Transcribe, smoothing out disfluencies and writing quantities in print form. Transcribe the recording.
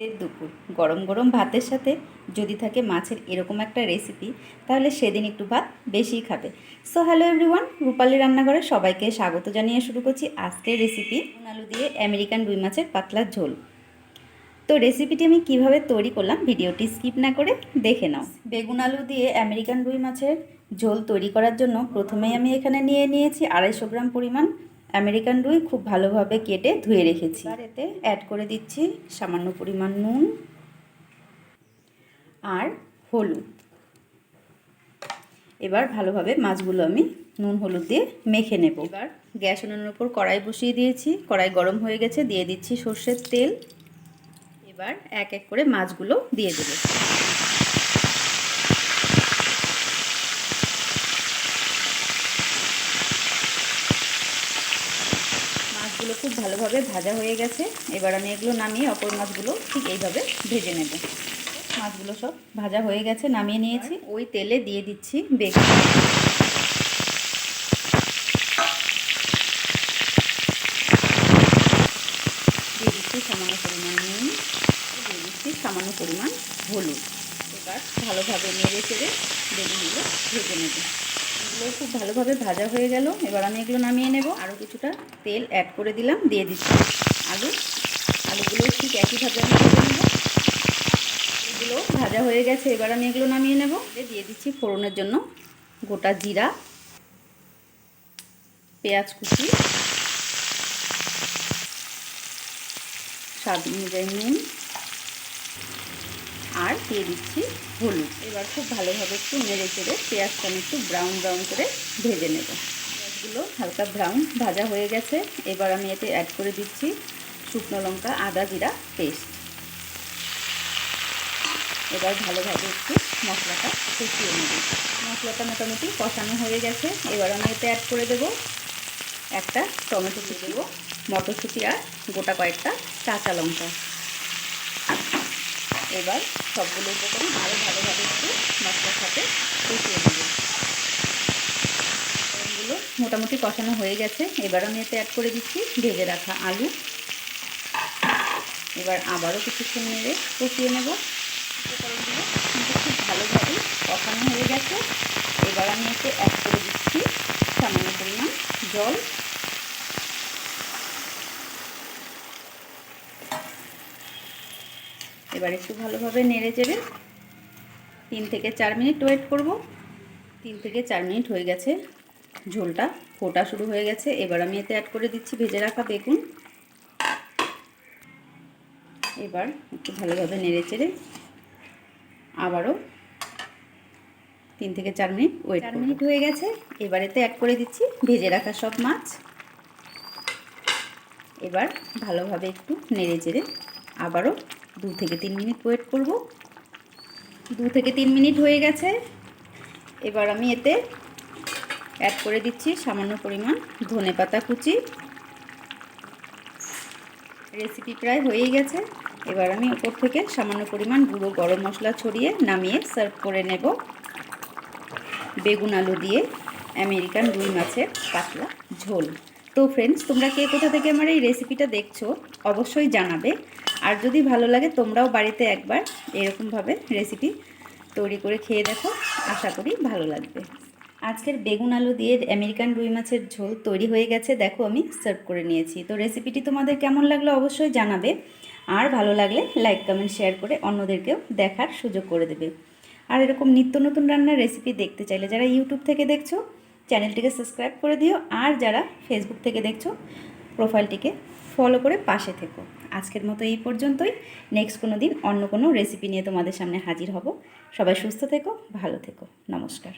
এর দুপুর গরম গরম ভাতের সাথে যদি থাকে মাছের এরকম একটা রেসিপি, তাহলে সেদিন একটু ভাত বেশিই খাবে। সো হ্যালো এভরিওয়ান, রূপালী রান্নাঘরে সবাইকে স্বাগত জানিয়ে শুরু করছি আজকের রেসিপি আলু দিয়ে আমেরিকান রুই মাছের পাতলা ঝোল। তো রেসিপিটি আমি কিভাবে তৈরি করলাম ভিডিওটি স্কিপ না করে দেখে নাও। বেগুন আলু দিয়ে আমেরিকান রুই মাছের ঝোল তৈরি করার জন্য প্রথমেই আমি এখানে নিয়ে নিয়েছি 250 গ্রাম পরিমাণ আমেরিকান রুই, খুব ভালোভাবে কেটে ধুয়ে রেখেছি। আর এতে অ্যাড করে দিচ্ছি সামান্য পরিমাণ নুন আর হলুদ। এবার ভালোভাবে মাছগুলো আমি নুন হলুদ দিয়ে মেখে নেব। এবার গ্যাস উনুনের উপর কড়াই বসিয়ে দিয়েছি, কড়াই গরম হয়ে গেছে, দিয়ে দিচ্ছি সর্ষের তেল। এবার এক এক করে মাছগুলো দিয়ে দেব। মাছগুলো খুব ভালোভাবে ভাজা হয়ে গেছে, এবার আমি এগুলো নামিয়ে অপর মাছগুলো ঠিক এইভাবে ভেজে নেব। মাছগুলো সব ভাজা হয়ে গেছে, নামিয়ে নিয়েছি। ওই তেলে দিয়ে দিচ্ছি বেগুন, দিয়ে দিচ্ছি সামান্য পরিমাণ নুন, দিয়ে দিচ্ছি সামান্য পরিমাণ হলুদ। এবার ভালোভাবে নেড়ে চেড়ে বেগুনগুলো ভেজে নেব। এগুলো খুব ভালোভাবে ভাজা হয়ে গেল, এবার আমি এগুলো নামিয়ে নেব। আরও কিছুটা তেল অ্যাড করে দিলাম, দিয়ে দিচ্ছি আলুগুলো ঠিক একইভাবে আমি ভেজে নেব। আলুগুলো ভাজা হয়ে গেছে, এবার আমি এগুলো নামিয়ে নেব। দিয়ে দিচ্ছি ফোড়নের জন্য গোটা জিরা, পেঁয়াজ কুচি, স্বাদ অনুযায়ী নুন, আর দিয়ে দিচ্ছি হলুদ। এবার খুব ভালোভাবে একটু নেড়ে চেড়ে পেঁয়াজটা আমি একটু ব্রাউন করে ভেজে নেব। পেঁয়াজগুলো হালকা ব্রাউন ভাজা হয়ে গেছে, এবার আমি এতে অ্যাড করে দিচ্ছি শুকনো লঙ্কা আদা জিরা পেস্ট। এবার ভালোভাবে একটু মশলাটা কষিয়ে নেব। মশলাটা মোটামুটি কষানো হয়ে গেছে, এবার আমি এতে অ্যাড করে দেব একটা টমেটো, দিয়ে দেবো মটরশুঁটি আর গোটা কয়েকটা কাঁচা লঙ্কা। এবার সবগুলো উপকরণ আরও ভালোভাবে একটু মশলার সাথে কষিয়ে নেব। উপকরণগুলো মোটামুটি কষানো হয়ে গেছে, এবার আমি এতে অ্যাড করে দিচ্ছি ভেজে রাখা আলু। এবার আবারও কিছুক্ষণ নেড়ে কষিয়ে নেব। উপকরণগুলো কিন্তু খুব ভালোভাবে কষানো হয়ে গেছে, এবার আমি এতে অ্যাড করে দিচ্ছি সামান্য পরিমাণ জল। এবার একটু ভালোভাবে নেড়ে চেড়ে 3 থেকে 4 মিনিট ওয়েট করব। 3 থেকে 4 মিনিট হয়ে গেছে, ঝোলটা ফোটা শুরু হয়ে গেছে। এবার আমি এতে অ্যাড করে দিচ্ছি ভেজে রাখা বেগুন। এবার একটু ভালোভাবে নেড়ে চেড়ে আবারও 3 থেকে 4 মিনিট ওয়েট। 4 মিনিট হয়ে গেছে, এবার এতে অ্যাড করে দিচ্ছি ভেজে রাখা সব মাছ। এবার ভালোভাবে একটু নেড়ে চেড়ে আবারও 2 থেকে 3 মিনিট ওয়েট করব। 2 থেকে 3 মিনিট হয়ে গেছে, এবার আমি এতে অ্যাড করে দিচ্ছি সামান্য পরিমাণ ধনেপাতা কুচি। রেসিপি প্রায় হয়েই গেছে, এবার আমি উপর থেকে সামান্য পরিমাণ গুঁড়ো গরম মশলা ছড়িয়ে নামিয়ে সার্ভ করে নেব বেগুন আলু দিয়ে আমেরিকান রুই মাছের পাতলা ঝোল। তো ফ্রেন্ডস, তোমরা কে কোথা থেকে আমার এই রেসিপিটা দেখছো অবশ্যই জানাবে। আর যদি ভালো লাগে তোমরাও বাড়িতে একবার এরকমভাবে রেসিপি তৈরি করে খেয়ে দেখো, আশা করি ভালো লাগবে। আজকের বেগুন আলু দিয়ে আমেরিকান রুই মাছের ঝোল তৈরি হয়ে গেছে, দেখো আমি সার্ভ করে নিয়েছি। তো রেসিপিটি তোমাদের কেমন লাগলো অবশ্যই জানাবে, আর ভালো লাগলে লাইক কমেন্ট শেয়ার করে অন্যদেরকেও দেখার সুযোগ করে দেবে। আর এরকম নিত্য নতুন রান্নার রেসিপি দেখতে চাইলে যারা ইউটিউব থেকে দেখছো চ্যানেলটিকে সাবস্ক্রাইব করে দিও, আর যারা ফেসবুক থেকে দেখছো প্রোফাইলটিকে ফলো করে পাশে থেকো। আজকের মতো এই পর্যন্তই, নেক্সট কোনো দিন অন্য কোনো রেসিপি নিয়ে তোমাদের সামনে হাজির হব। সবাই সুস্থ থেকো, ভালো থেকো, নমস্কার।